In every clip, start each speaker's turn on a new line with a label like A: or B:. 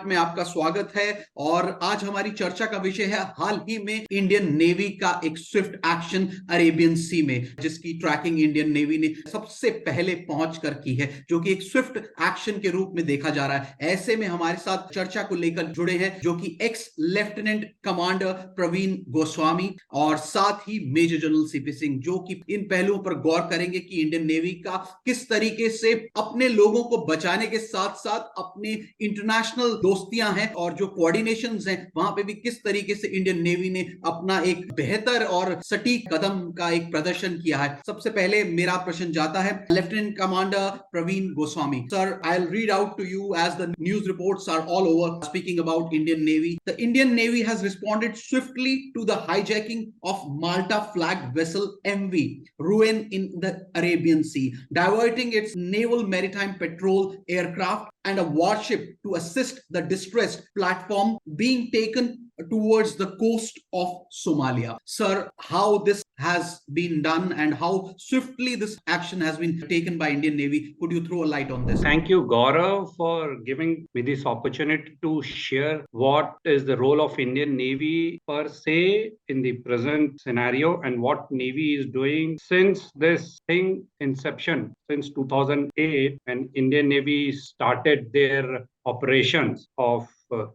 A: Part में आपका स्वागत है। और आज हमारी चर्चा का विषय है हाल ही में इंडियन नेवी का एक स्विफ्ट एक्शन अरेबियन सी में, जिसकी ट्रैकिंग इंडियन नेवी ने सबसे पहले पहुंच कर की है, जो कि एक स्विफ्ट एक्शन के रूप में देखा जा रहा है। ऐसे में हमारे साथ चर्चा को लेकर जुड़े हैं जो कि ex lieutenant commander Praveen Goswami और साथ ही मेजर जनरल सीपी सिंह, जो कि इन पहलुओं पर गौर करेंगे कि इंडियन नेवी का किस तरीके से अपने लोगों को बचाने के साथ साथ अपने इंटरनेशनल दोस्तियां हैं और जो कोऑर्डिनेशंस हैं वहां पे भी किस तरीके से इंडियन नेवी ने अपना एक बेहतर और सटीक कदम का एक प्रदर्शन किया है। सबसे पहले मेरा प्रश्न जाता है lieutenant commander Praveen Goswami sir. I will read out to you as the news reports are all over speaking about Indian Navy. The Indian Navy has responded swiftly to the hijacking of Malta flagged vessel MV Ruin in the Arabian Sea, diverting its naval maritime patrol aircraft and a warship to assist the distressed platform being taken towards the coast of Somalia. Sir, how this has been done and how swiftly this action has been taken by Indian Navy, could you throw a light on this?
B: Thank you, Gaurav, for giving me this opportunity to share what is the role of Indian Navy per se in the present scenario and what Navy is doing since this thing inception, since 2008, when Indian Navy started their operations of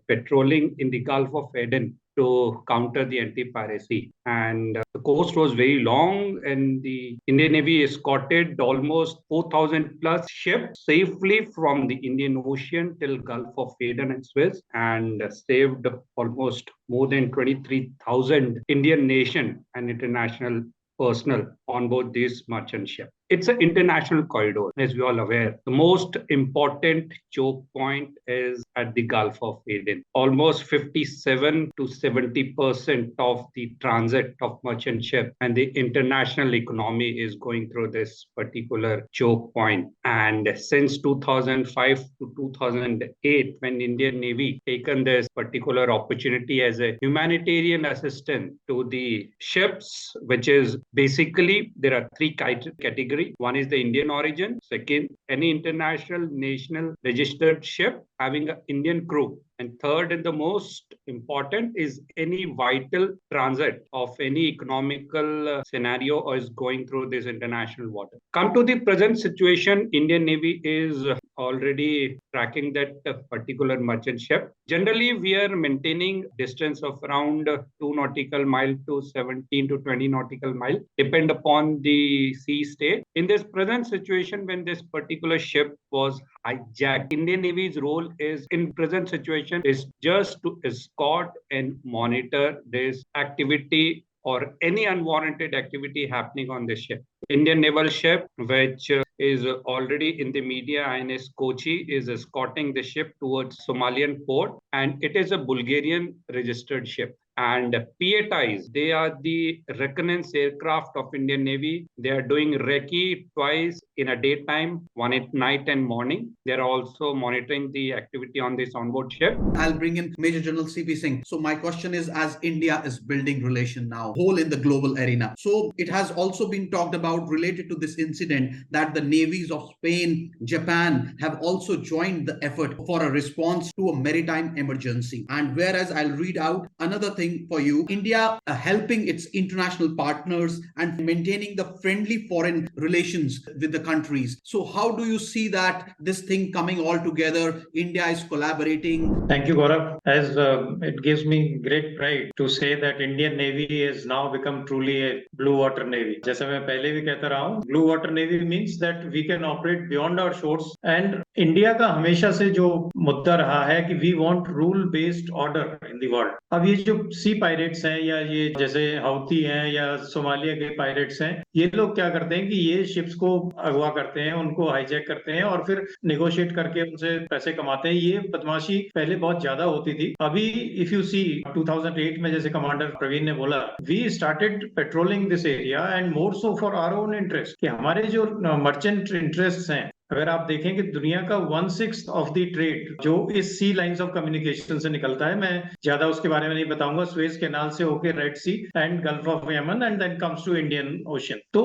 B: patrolling in the Gulf of Aden to counter the anti-piracy. And the coast was very long, and the Indian Navy escorted almost 4,000 plus ships safely from the Indian Ocean till Gulf of Aden and Suez, and saved almost more than 23,000 Indian nation and international personnel on board this merchant ship. It's an international corridor, as we all aware. The most important choke point is at the Gulf of Aden. Almost 57 to 70% of the transit of merchant ship and the international economy is going through this particular choke point. And since 2005 to 2008, when Indian Navy taken this particular opportunity as a humanitarian assistance to the ships, which is basically, there are three categories. One is the Indian origin. Second, any international national registered ship having an Indian crew. And third, and the most important, is any vital transit of any economical scenario or is going through this international water. Come to the present situation, Indian Navy is already tracking that particular merchant ship. Generally, we are maintaining distance of around 2 nautical mile to 17 to 20 nautical mile, depend upon the sea state. In this present situation, when this particular ship was hijacked, Indian Navy's role is in present situation is just to escort and monitor this activity or any unwarranted activity happening on the ship. Indian naval ship, which is already in the media, INS Kochi, is escorting the ship towards Somalian port, and it is a Bulgarian registered ship. And PATIs, they are the reconnaissance aircraft of Indian Navy. They are doing recce twice in a daytime, one at night and morning. They are also monitoring the activity on this onboard ship.
A: I'll bring in Major General CP Singh. So my question is, as India is building relation now, whole in the global arena. So it has also been talked about related to this incident that the navies of Spain, Japan have also joined the effort for a response to a maritime emergency. And whereas I'll read out another thing for you, India helping its international partners and maintaining the friendly foreign relations with the countries. So how do you see that this thing coming all together? India is collaborating.
C: Thank you, Gaurav. As it gives me great pride to say that Indian Navy has now become truly a blue water navy. जैसे मैं पहले भी कहता रहा हूँ, blue water navy means that we can operate beyond our shores. And India का हमेशा से जो मुद्दा रहा है कि we want rule based order in the world. अब ये जो सी पायरेट्स हैं या ये जैसे हाउती हैं या सोमालिया के पायरेट्स हैं, ये लोग क्या करते हैं कि ये शिप्स को अगवा करते हैं, उनको हाईजैक करते हैं और फिर नेगोशिएट करके उनसे पैसे कमाते हैं। ये बदमाशी पहले बहुत ज्यादा होती थी। अभी इफ यू सी 2008 में, जैसे कमांडर प्रवीण ने बोला, we started patrolling this area and more so for our own interest, कि हमारे जो मर्चेंट इंटरेस्ट हैं, अगर आप देखें कि दुनिया का 1/6 ऑफ द ट्रेड जो इस सी लाइंस ऑफ कम्युनिकेशन से निकलता है, मैं ज्यादा उसके बारे में नहीं बताऊंगा, स्वेज कैनाल से होकर Red Sea and Gulf of Yemen and then comes to Indian Ocean. तो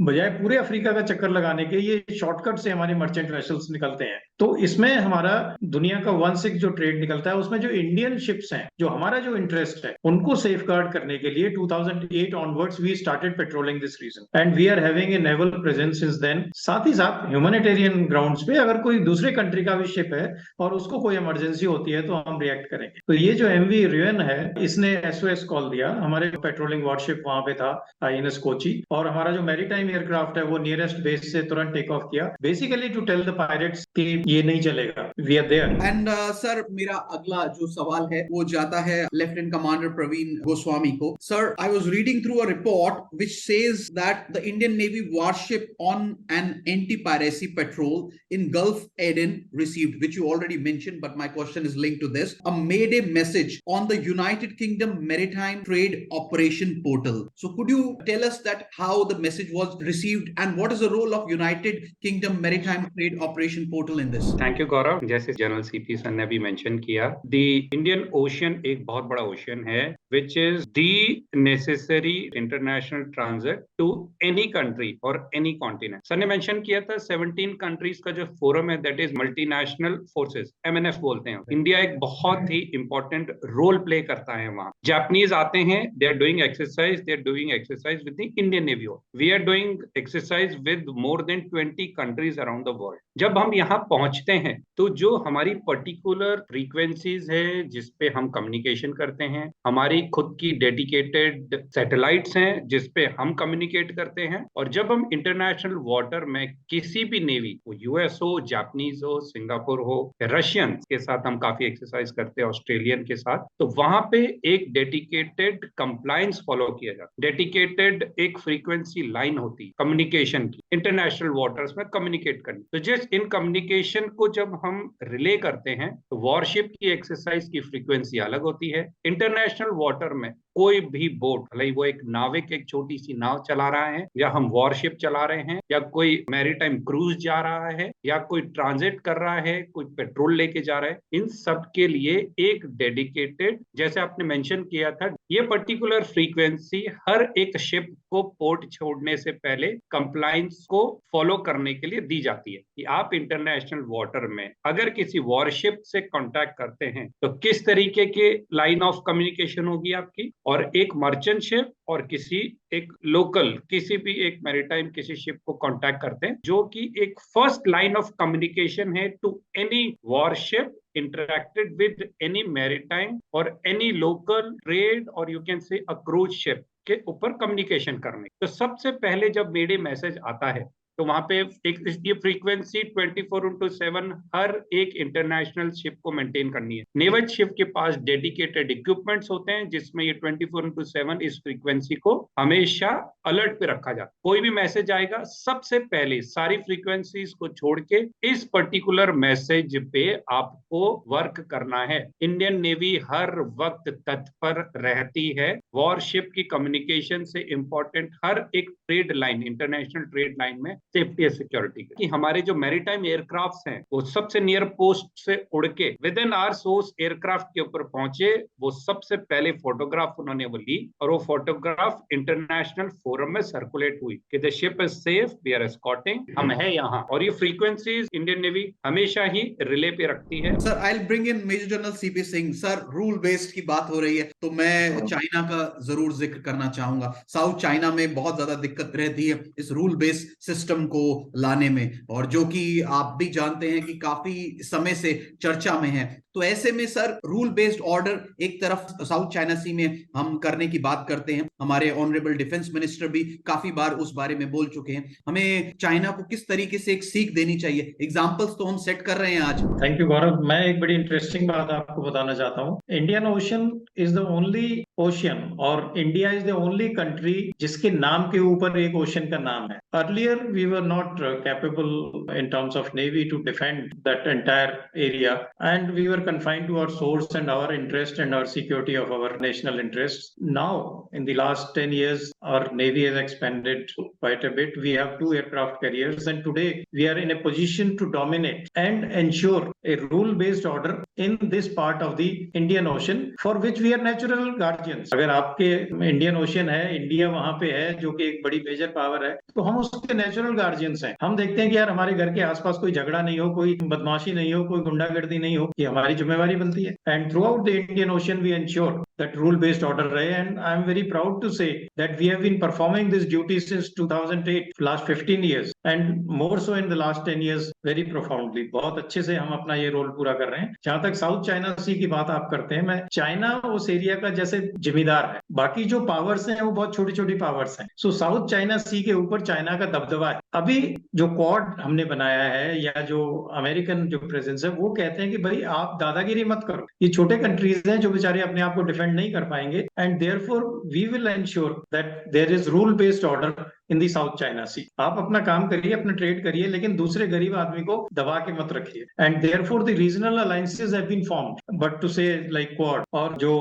C: बजाय पूरे अफ्रीका का चक्कर लगाने के, ये शॉर्टकट से हमारे मर्चेंट वेसल्स निकलते हैं। तो इसमें हमारा दुनिया का 1/6 जो ट्रेड निकलता है उसमें जो इंडियन शिप्स हैं, जो हमारा जो इंटरेस्ट है उनको सेफ गार्ड करने के लिए 2008 onwards we started patrolling this region and we are having a naval presence since then. साथ ही साथ ह्यूमैनिटेरियन ग्राउंड्स पे अगर कोई दूसरे कंट्री का भी शिप है और उसको कोई इमरजेंसी होती है तो हम रिएक्ट करेंगे। तो ये जो MV Ruin है इसने SOS कॉल दिया, हमारे पेट्रोलिंग वॉरशिप वहां पे था INS कोची, और हमारा जो मैरीटाइम एयरक्राफ्ट है वो नियरेस्ट बेस से तुरंत टेक ऑफ किया, basically to tell the pirates कि ये नहीं चलेगा, we are there.
A: And sir मेरा अगला जो सवाल है वो जाता है लेफ्टिनेंट कमांडर प्रवीण गोस्वामी को। Sir, I was reading through a report which says that the Indian Navy warship on an anti piracy patrol in Gulf Aden received, which you already mentioned, but my question is linked to this, a mayday message on the United Kingdom Maritime Trade Operation Portal. So could you tell us that how the message was received and what is the role of United Kingdom Maritime Trade Operation Portal in this?
B: Thank you Gaurav. जैसे general CP sir ने भी mention किया, the Indian ocean एक बहुत बड़ा ocean है which is the necessary international transit to any country और any continent. Sir ने मेंशन किया था 17 कंट्रीज का जो फोरम है that is multinational forces, MNF बोलते हैं। इंडिया एक बहुत ही इंपॉर्टेंट रोल प्ले करता है वहां। जापानीज आते हैं, they are doing exercise with the Indian Navy. We are doing exercise with more than 20 countries around the world. जब हम यहाँ पहुंचते हैं तो जो हमारी पर्टिकुलर फ्रीक्वेंसीज है जिसपे हम कम्युनिकेशन करते हैं, हमारी खुद की डेडिकेटेड सैटेलाइट्स हैं जिसपे हम कम्युनिकेट करते हैं, और जब हम इंटरनेशनल वाटर में किसी भी नेवी, वो US हो, जापानीज हो, सिंगापुर हो, रशियन के साथ हम काफी एक्सरसाइज करते हैं, ऑस्ट्रेलियन के साथ, तो वहां पे एक डेडिकेटेड कंप्लायंस फॉलो किया जाता है। डेडिकेटेड एक फ्रीक्वेंसी लाइन होती है कम्युनिकेशन की, इंटरनेशनल वाटर्स में कम्युनिकेट करनी। तो जिस इन कम्युनिकेशन को जब हम रिले करते हैं तो वॉरशिप की एक्सरसाइज की फ्रीक्वेंसी अलग होती है। इंटरनेशनल वाटर में कोई भी बोट, भले वो एक नाविक एक छोटी सी नाव चला रहा है, या हम वॉरशिप चला रहे हैं, या कोई मैरीटाइम क्रूज जा रहा है, या कोई ट्रांजिट कर रहा है, कोई पेट्रोल लेके जा रहा है, इन सब के लिए एक डेडिकेटेड, जैसे आपने मेंशन किया था, ये पर्टिकुलर फ्रीक्वेंसी हर एक शिप को पोर्ट छोड़ने से पहले कंप्लायंस को फॉलो करने के लिए दी जाती है कि आप इंटरनेशनल वाटर में अगर किसी वॉरशिप से कांटेक्ट करते हैं तो किस तरीके के लाइन ऑफ कम्युनिकेशन होगी आपकी, और एक मर्चेंट शिप और किसी एक लोकल किसी भी एक मैरीटाइम किसी शिप को कांटेक्ट करते हैं, जो कि एक फर्स्ट लाइन ऑफ कम्युनिकेशन है to any warship interacted with any maritime और any local trade और you can say a cruise ship के ऊपर कम्युनिकेशन करने। तो सबसे पहले जब मेडे मैसेज आता है तो वहां पे एक ये फ्रीक्वेंसी 24/7 हर एक इंटरनेशनल शिप को मेंटेन करनी है। नेवल शिप के पास डेडिकेटेड इक्विपमेंट्स होते हैं जिसमें ये 24/7 इस फ्रीक्वेंसी को हमेशा अलर्ट पे रखा जाता है। कोई भी मैसेज आएगा सबसे पहले सारी फ्रीक्वेंसीज को छोड़ के इस पर्टिकुलर मैसेज पे आपको वर्क करना है। इंडियन नेवी हर वक्त तत्पर रहती है। वॉरशिप की कम्युनिकेशन से इंपॉर्टेंट हर एक trade line, international trade line में सेफ्टी एंड सिक्योरिटी कि हमारे जो मैरीटाइम एयरक्राफ्ट हैं वो सबसे नियर पोस्ट से उड़ के within our source aircraft के ऊपर पहुंचे। वो सबसे पहले फोटोग्राफ उन्होंने वो ली और वो फोटोग्राफ इंटरनेशनल फोरम में सर्कुलेट हुई कि the ship is safe, we are escorting, हम है यहाँ। और ये फ्रीक्वेंसीज इंडियन नेवी हमेशा ही रिले पे रखती है।
A: Sir, I will bring in major general CP Singh. Sir, rule based की बात हो रही है तो मैं चाइना का जरूर जिक्र करना चाहूंगा। साउथ चाइना में बहुत ज्यादा दिक्कत रहती है इस रूल बेस्ड सिस्टम को लाने में, और जो कि आप भी जानते हैं कि काफी समय से चर्चा में है। तो ऐसे में सर, रूल बेस्ड ऑर्डर एक तरफ साउथ चाइना सी में हम करने की बात करते हैं, हमारे ऑनरेबल डिफेंस मिनिस्टर भी काफी बार उस बारे में बोल चुके हैं। हमें चाइना को किस तरीके से एक सीख देनी चाहिए, एग्जांपल्स तो हम सेट कर रहे हैं आज।
C: Thank you Gaurav. मैं एक बड़ी इंटरेस्टिंग बात आपको बताना चाहता हूँ। Indian ocean is the only ocean और India is the only country जिसके नाम के ऊपर एक ओशन का नाम है। Earlier we were not capable in terms of navy to defend that entire area and we were confined to our source and our interest and our security of our national interests. Now, in the last 10 years, our Navy has expanded quite a bit. We have 2 aircraft carriers, and today we are in a position to dominate and ensure a rule-based order in this part of the Indian Ocean, for which we are natural guardians. अगर आपके Indian ocean है, India वहां पे है जो कि एक बड़ी मेजर पावर है, तो हम उसके नेचुरल गार्जियंस हैं। हम देखते हैं कि यार हमारे घर के आसपास कोई झगड़ा नहीं हो, कोई बदमाशी नहीं हो, कोई गुंडागर्दी नहीं हो, ये हमारी जिम्मेवारी बनती है। And throughout the Indian Ocean we ensure that rule-based order रहे, and I am very proud to say that we have been performing this duty since 2008, last 15 years, and more so in the last 10 years very profoundly. बहुत अच्छे से हम अपना ये role पूरा कर रहे हैं। जहां तक साउथ चाइना सी की बात आप करते हैं, मैं चाइना उस एरिया का जैसे जिम्मेदार है, बाकी जो पावर्स हैं वो बहुत छोटी छोटी पावर्स हैं। सो साउथ चाइना सी के ऊपर चाइना का दबदबा है। अभी जो क्वाड हमने बनाया है या जो अमेरिकन जो प्रेजेंस है, वो कहते हैं कि भाई आप दादागिरी मत करो, ये छोटे कंट्रीज हैं जो बेचारे अपने आप को डिफेंड नहीं कर पाएंगे, and therefore we will ensure that there is rule based order in the South China Sea. आप अपना काम करिए, अपना ट्रेड करिए, लेकिन दूसरे गरीब आदमी को दबा के मत रखिए। And therefore the regional alliances have been formed, but to say like quad, और जो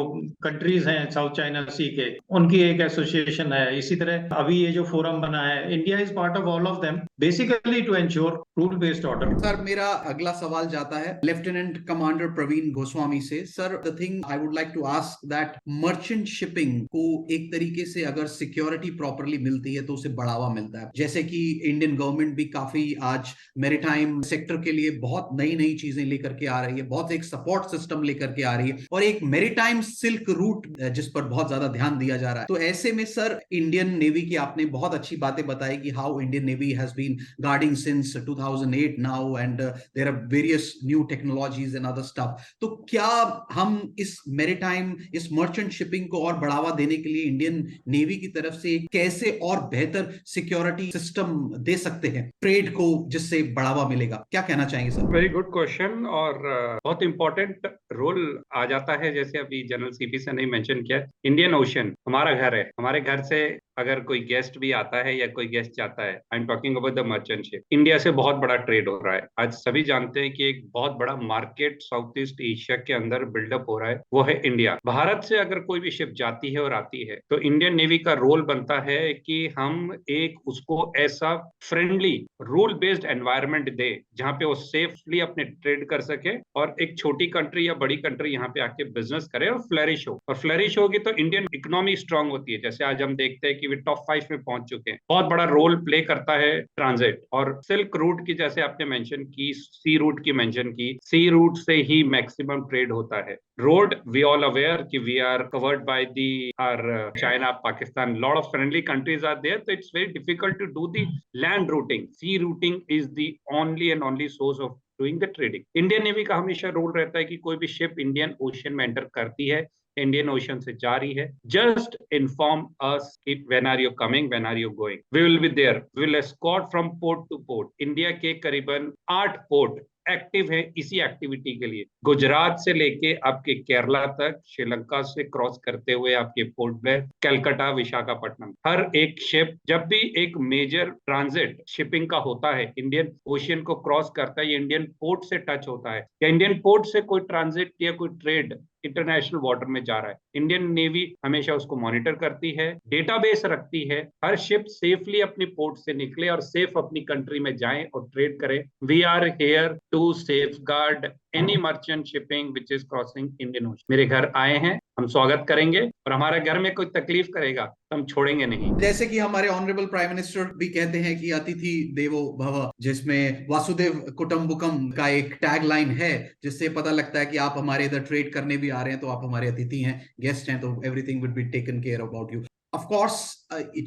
C: कंट्रीज हैं साउथ चाइना सी के, उनकी एक एसोसिएशन है। इसी तरह अभी ये जो फोरम बना है, India is part of all of them, basically to ensure rule based order.
A: Sir, मेरा अगला सवाल जाता है लेफ्टिनेंट कमांडर प्रवीण गोस्वामी से। Sir, the thing I would like to ask that merchant shipping को एक तरीके से अगर सिक्योरिटी प्रॉपरली मिलती है तो उसे बढ़ावा मिलता है। जैसे कि इंडियन गवर्नमेंट भी काफी आज मैरीटाइम सेक्टर के लिए बहुत नई नई चीजें लेकर के आ रही है, बहुत एक सपोर्ट सिस्टम लेकर के आ रही है, और एक मैरीटाइम सिल्क रूट जिस पर बहुत ज्यादा ध्यान दिया जा रहा है। तो ऐसे में सर, इंडियन नेवी की आपने बहुत अच्छी बातें बताई कि how Indian Navy has been guarding since 2008 now, and there are various new technologies and other stuff. तो क्या हम इस मैरीटाइम, इस मर्चेंट शिपिंग को और बढ़ावा देने के लिए इंडियन नेवी की तरफ से कैसे और बेहतर सिक्योरिटी सिस्टम दे सकते हैं ट्रेड को, जिससे बढ़ावा मिलेगा? क्या कहना चाहेंगे सर?
B: वेरी गुड क्वेश्चन, और बहुत इंपॉर्टेंट रोल आ जाता है। जैसे अभी जनरल सीपी से नहीं मेंशन किया, इंडियन ओशन हमारा घर है। हमारे घर से अगर कोई गेस्ट भी आता है या कोई गेस्ट जाता है, I am talking about the merchant ship, India से बहुत बड़ा ट्रेड हो रहा है। आज सभी जानते हैं कि एक बहुत बड़ा मार्केट साउथ ईस्ट एशिया के अंदर बिल्डअप हो रहा है, वो है इंडिया। भारत से अगर कोई भी शिप जाती है और आती है, तो इंडियन नेवी का रोल बनता है कि हम एक उसको ऐसा फ्रेंडली रूल बेस्ड एनवायरनमेंट दे जहां पे वो सेफली अपने ट्रेड कर सके, और एक छोटी कंट्री या बड़ी कंट्री यहाँ पे आके बिजनेस करे और फ्लरिश हो। और फ्लरिश होगी तो इंडियन इकोनॉमी स्ट्रांग होती है। जैसे आज हम देखते हैं कि वे टॉप 5 में पहुंच चुके हैं। बहुत बड़ा रोल प्ले करता है ट्रांजिट और सिल्क रूट की, जैसे आपने मेंशन की, सी रूट की मेंशन की, सी रूट से ही मैक्सिमम ट्रेड होता है। रोड, वी ऑल अवेयर कि we are covered by the R China, Pakistan, lot of friendly countries are there, तो it's very difficult to do the land routing. Sea routing is the only and only source of doing the trading. Indian navy का हमेशा role रहता है कि कोई भी ship Indian ocean में enter करती है, इंडियन ओशन से जा रही है, just inform us when are you coming, when are you going, we will be there, we will escort from port to port. India के करीबन 8 पोर्ट एक्टिव है इसी एक्टिविटी के लिए। गुजरात से लेके आपके केरला तक, श्रीलंका से क्रॉस करते हुए आपके पोर्ट ब्लेयर, कलकत्ता, विशाखापट्टनम, हर एक शिप जब भी एक मेजर ट्रांजिट शिपिंग का होता है, इंडियन ओशियन को क्रॉस करता है, इंडियन पोर्ट से टच होता है, या इंडियन पोर्ट से कोई ट्रांजिट या कोई ट्रेड इंटरनेशनल वाटर में जा रहा है, इंडियन नेवी हमेशा उसको मॉनिटर करती है, डेटाबेस रखती है, हर शिप सेफली अपनी पोर्ट से निकले और सेफ अपनी कंट्री में जाएं और ट्रेड करें। We are here to safeguard any merchant shipping which is crossing Indian Ocean. मेरे घर आए हैं, हम स्वागत करेंगे, और हमारे घर में कोई तकलीफ करेगा तो हम छोड़ेंगे नहीं।
A: जैसे कि हमारे ऑनरेबल प्राइम मिनिस्टर भी कहते हैं कि अतिथि देवो भव, जिसमें वासुदेव कुटुंबकम का एक टैग लाइन है, जिससे पता लगता है कि आप हमारे इधर ट्रेड करने भी आ रहे हैं तो आप हमारे अतिथि हैं, गेस्ट हैं, तो everything will be taken care about you. Of course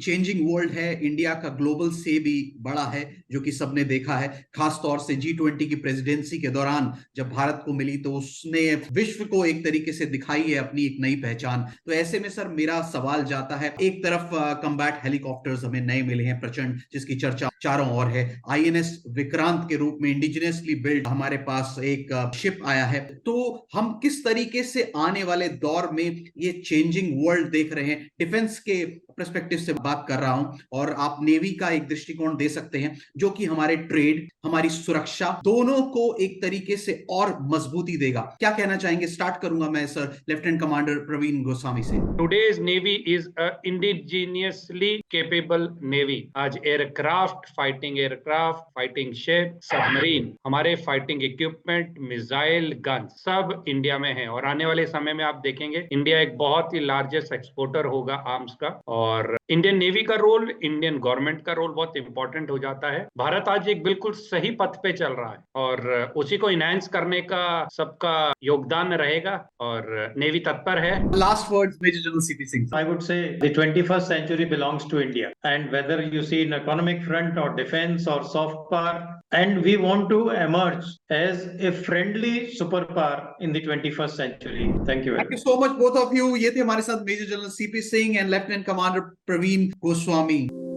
A: changing world है, इंडिया का ग्लोबल से भी बड़ा है, जो कि सबने देखा है। खास तौर से G20 की प्रेसिडेंसी के दौरान जब भारत को मिली तो उसने विश्व को एक तरीके से दिखाई है अपनी एक नई पहचान। तो ऐसे में सर, मेरा सवाल जाता है, एक तरफ कम्बैट हेलीकॉप्टर्स हमें नए मिले हैं प्रचंड, जिसकी चर्चा चारों ओर है। INS विक्रांत के रूप में इंडिजिनियसली बिल्ड हमारे पास एक शिप आया है। तो हम किस तरीके से आने वाले दौर में ये चेंजिंग वर्ल्ड देख रहे हैं? डिफेंस के पर्सपेक्टिव से बात कर रहा हूं और आप नेवी का एक दृष्टिकोण दे सकते हैं जो कि हमारे ट्रेड, हमारी सुरक्षा दोनों को एक तरीके से और मजबूती देगा। क्या कहना चाहेंगे? स्टार्ट करूंगा मैं sir lieutenant commander Praveen Goswami से।
B: Today's Navy is a indigenously capable Navy. आज एयरक्राफ्ट, फाइटिंग शिप, सबमरीन, हमारे फाइटिंग इक्विपमेंट, मिसाइल, गन सब इंडिया में है और आने वाले समय में आप देखेंगे इंडिया एक बहुत ही लार्जेस्ट एक्सपोर्टर होगा आर्म्स का। और इंडियन नेवी का रोल, इंडियन गवर्नमेंट का रोल बहुत इंपॉर्टेंट हो जाता है। भारत आज एक बिल्कुल सही पथ पे चल रहा है और उसी को इनहांस करने का सबका योगदान रहेगा और नेवी तत्पर है।
A: Last words major general CP Singh.
C: I would say the 21st century belongs to India. And whether you see in economic front or defense or soft power, and we want to emerge as a friendly superpower in the 21st century. Thank you very
A: Thank you
C: much.
A: so much both of you। ये थे हमारे साथ major general CP Singh and lieutenant commander Praveen Goswami.